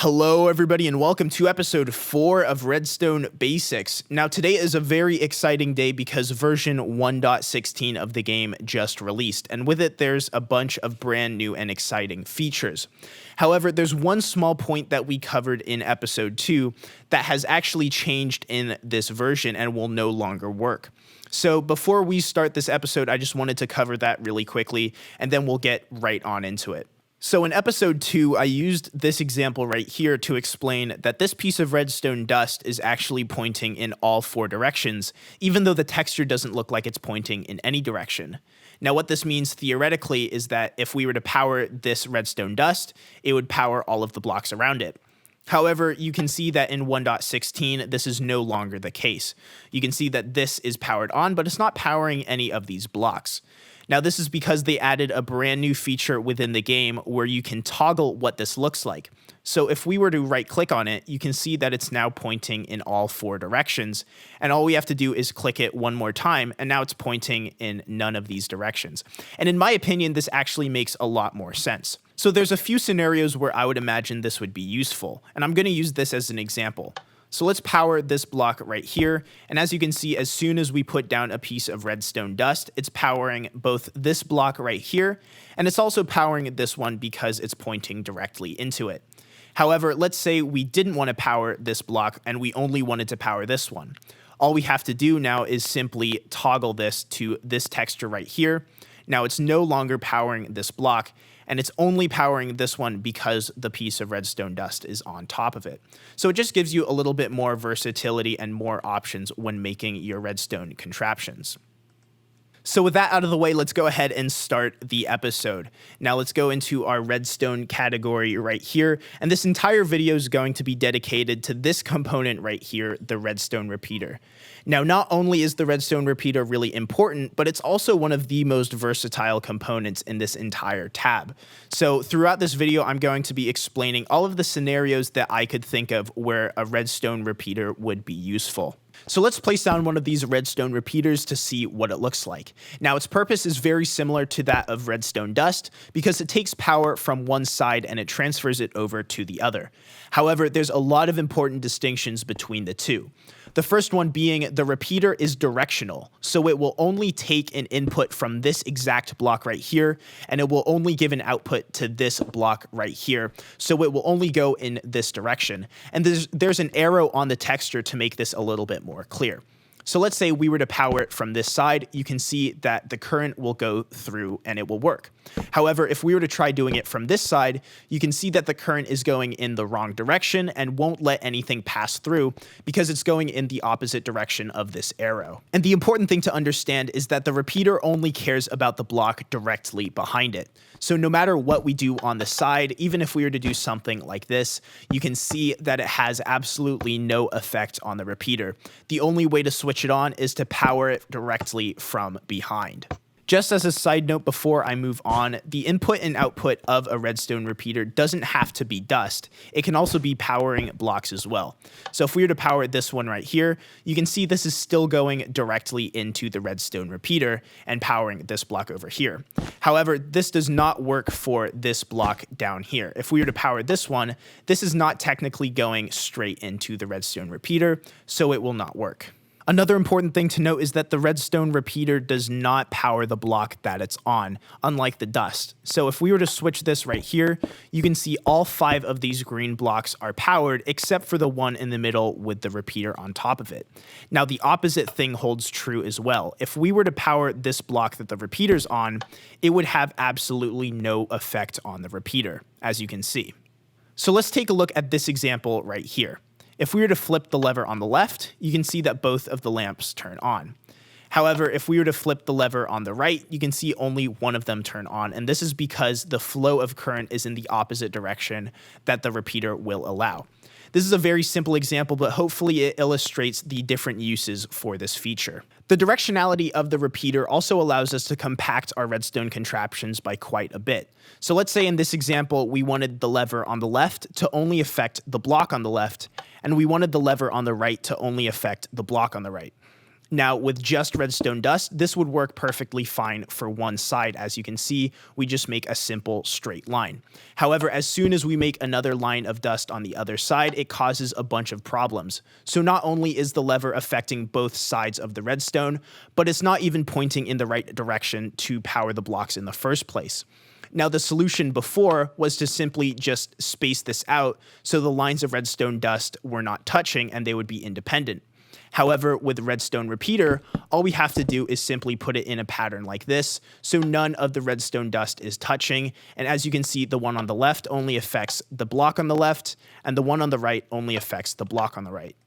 Hello, everybody, and welcome to episode 4 of Redstone Basics. Now, today is a very exciting day because version 1.16 of the game just released, and with it, there's a bunch of brand new and exciting features. However, there's one small point that we covered in episode 2 that has actually changed in this version and will no longer work. So before we start this episode, I just wanted to cover that really quickly, and then we'll get right on into it. So in episode 2, I used this example right here to explain that this piece of redstone dust is actually pointing in all 4 directions, even though the texture doesn't look like it's pointing in any direction. Now what this means theoretically is that if we were to power this redstone dust, it would power all of the blocks around it. However, you can see that in 1.16, this is no longer the case. You can see that this is powered on, but it's not powering any of these blocks. Now, this is because they added a brand new feature within the game where you can toggle what this looks like. So if we were to right click on it, you can see that it's now pointing in all 4 directions. And all we have to do is click it one more time, and now it's pointing in none of these directions. And in my opinion, this actually makes a lot more sense. So there's a few scenarios where I would imagine this would be useful, and I'm going to use this as an example. So let's power this block right here, and as you can see, as soon as we put down a piece of redstone dust, it's powering both this block right here, and it's also powering this one because it's pointing directly into it. However, let's say we didn't want to power this block and we only wanted to power this one. All we have to do now is simply toggle this to this texture right here. Now it's no longer powering this block, and it's only powering this one because the piece of redstone dust is on top of it. So it just gives you a little bit more versatility and more options when making your redstone contraptions. So with that out of the way, let's go ahead and start the episode. Now let's go into our redstone category right here, and this entire video is going to be dedicated to this component right here, the redstone repeater. Now, not only is the redstone repeater really important, but it's also one of the most versatile components in this entire tab. So throughout this video, I'm going to be explaining all of the scenarios that I could think of where a redstone repeater would be useful. So let's place down one of these redstone repeaters to see what it looks like. Now, its purpose is very similar to that of redstone dust because it takes power from one side and it transfers it over to the other. However, there's a lot of important distinctions between the two. The first one being the repeater is directional, so it will only take an input from this exact block right here, and it will only give an output to this block right here, so it will only go in this direction. And there's an arrow on the texture to make this a little bit more clear. So let's say we were to power it from this side, you can see that the current will go through and it will work. However, if we were to try doing it from this side, you can see that the current is going in the wrong direction and won't let anything pass through because it's going in the opposite direction of this arrow. And the important thing to understand is that the repeater only cares about the block directly behind it. So no matter what we do on the side, even if we were to do something like this, you can see that it has absolutely no effect on the repeater. The only way to switch it on is to power it directly from behind. Just as a side note before I move on, the input and output of a redstone repeater doesn't have to be dust. It can also be powering blocks as well. So if we were to power this one right here, you can see this is still going directly into the redstone repeater and powering this block over here. However, this does not work for this block down here. If we were to power this one, this is not technically going straight into the redstone repeater, so it will not work. Another important thing to note is that the redstone repeater does not power the block that it's on, unlike the dust. So if we were to switch this right here, you can see all 5 of these green blocks are powered except for the one in the middle with the repeater on top of it. Now the opposite thing holds true as well. If we were to power this block that the repeater's on, it would have absolutely no effect on the repeater, as you can see. So let's take a look at this example right here. If we were to flip the lever on the left, you can see that both of the lamps turn on. However, if we were to flip the lever on the right, you can see only one of them turn on, and this is because the flow of current is in the opposite direction that the repeater will allow. This is a very simple example, but hopefully it illustrates the different uses for this feature. The directionality of the repeater also allows us to compact our redstone contraptions by quite a bit. So let's say in this example, we wanted the lever on the left to only affect the block on the left, and we wanted the lever on the right to only affect the block on the right. Now, with just redstone dust, this would work perfectly fine for one side. As you can see, we just make a simple straight line. However, as soon as we make another line of dust on the other side, it causes a bunch of problems. So not only is the lever affecting both sides of the redstone, but it's not even pointing in the right direction to power the blocks in the first place. Now, the solution before was to simply just space this out so the lines of redstone dust were not touching and they would be independent. However, with redstone repeater, all we have to do is simply put it in a pattern like this, so none of the redstone dust is touching. And as you can see, the one on the left only affects the block on the left, and the one on the right only affects the block on the right.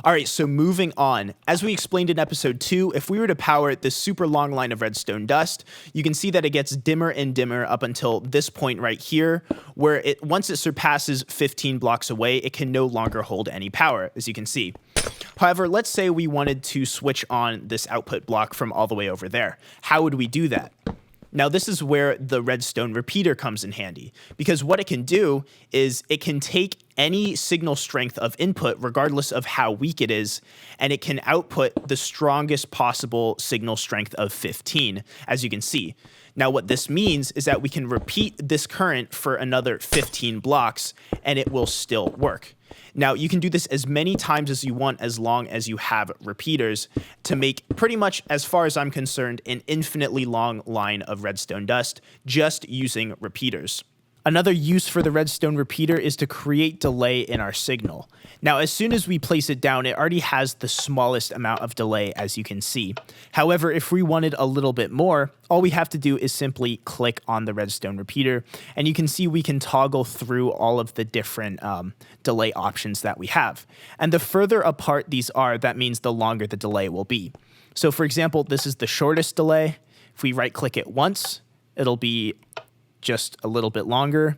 All right, so moving on. As we explained in episode 2, if we were to power this super long line of redstone dust, you can see that it gets dimmer and dimmer up until this point right here, where once it surpasses 15 blocks away, it can no longer hold any power, as you can see. However, let's say we wanted to switch on this output block from all the way over there. How would we do that? Now, this is where the redstone repeater comes in handy, because what it can do is it can take any signal strength of input, regardless of how weak it is, and it can output the strongest possible signal strength of 15, as you can see. Now, what this means is that we can repeat this current for another 15 blocks, and it will still work. Now, you can do this as many times as you want as long as you have repeaters to make pretty much, as far as I'm concerned, an infinitely long line of redstone dust just using repeaters. Another use for the redstone repeater is to create delay in our signal. Now, as soon as we place it down, it already has the smallest amount of delay, as you can see. However, if we wanted a little bit more, all we have to do is simply click on the redstone repeater, and you can see we can toggle through all of the different delay options that we have. And the further apart these are, that means the longer the delay will be. So for example, this is the shortest delay. If we right-click it once, it'll be just a little bit longer.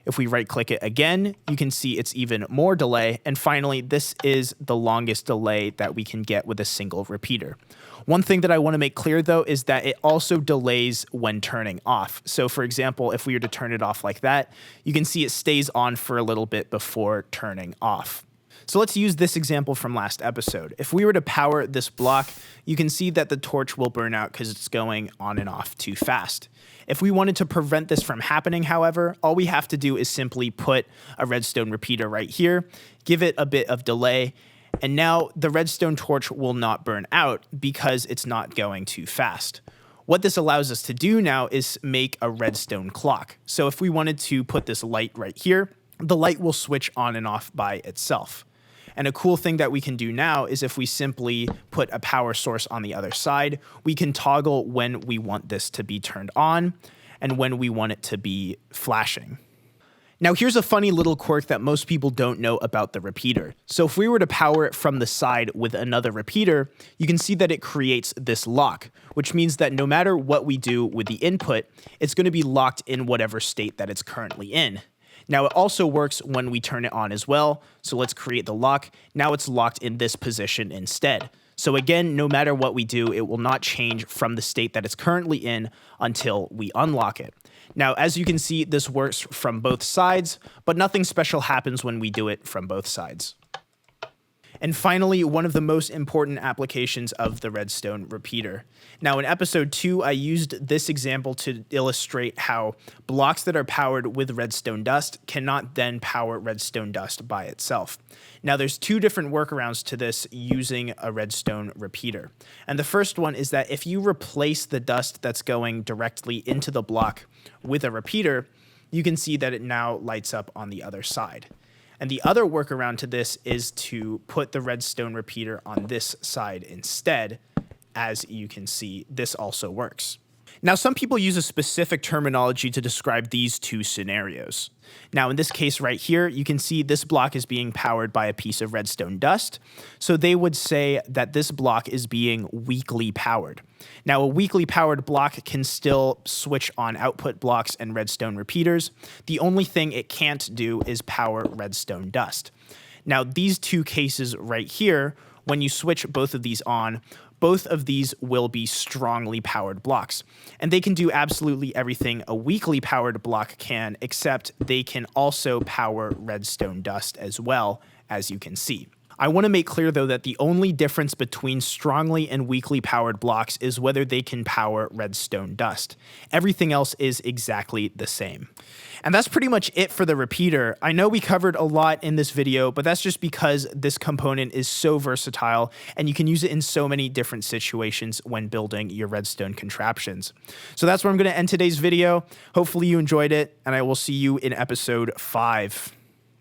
If we right click it again, you can see it's even more delay. And finally, this is the longest delay that we can get with a single repeater. One thing that I want to make clear though is that it also delays when turning off. So for example, if we were to turn it off like that, you can see it stays on for a little bit before turning off. So let's use this example from last episode. If we were to power this block, you can see that the torch will burn out because it's going on and off too fast. If we wanted to prevent this from happening, however, all we have to do is simply put a redstone repeater right here, give it a bit of delay, and now the redstone torch will not burn out because it's not going too fast. What this allows us to do now is make a redstone clock. So if we wanted to put this light right here, the light will switch on and off by itself. And a cool thing that we can do now is if we simply put a power source on the other side, we can toggle when we want this to be turned on and when we want it to be flashing. Now here's a funny little quirk that most people don't know about the repeater. So if we were to power it from the side with another repeater, you can see that it creates this lock, which means that no matter what we do with the input, it's going to be locked in whatever state that it's currently in. Now it also works when we turn it on as well. So let's create the lock. Now it's locked in this position instead. So again, no matter what we do, it will not change from the state that it's currently in until we unlock it. Now, as you can see, this works from both sides, but nothing special happens when we do it from both sides. And finally, one of the most important applications of the redstone repeater. Now, in episode 2, I used this example to illustrate how blocks that are powered with redstone dust cannot then power redstone dust by itself. Now, there's two different workarounds to this using a redstone repeater. And the first one is that if you replace the dust that's going directly into the block with a repeater, you can see that it now lights up on the other side. And the other workaround to this is to put the redstone repeater on this side instead. As you can see, this also works. Now, some people use a specific terminology to describe these two scenarios. Now, in this case right here, you can see this block is being powered by a piece of redstone dust. So they would say that this block is being weakly powered. Now, a weakly powered block can still switch on output blocks and redstone repeaters. The only thing it can't do is power redstone dust. Now, these two cases right here, when you switch both of these on, both of these will be strongly powered blocks. And they can do absolutely everything a weakly powered block can, except they can also power redstone dust as well, as you can see. I want to make clear though that the only difference between strongly and weakly powered blocks is whether they can power redstone dust. Everything else is exactly the same. And that's pretty much it for the repeater. I know we covered a lot in this video, but that's just because this component is so versatile and you can use it in so many different situations when building your redstone contraptions. So that's where I'm going to end today's video. Hopefully you enjoyed it, and I will see you in episode 5.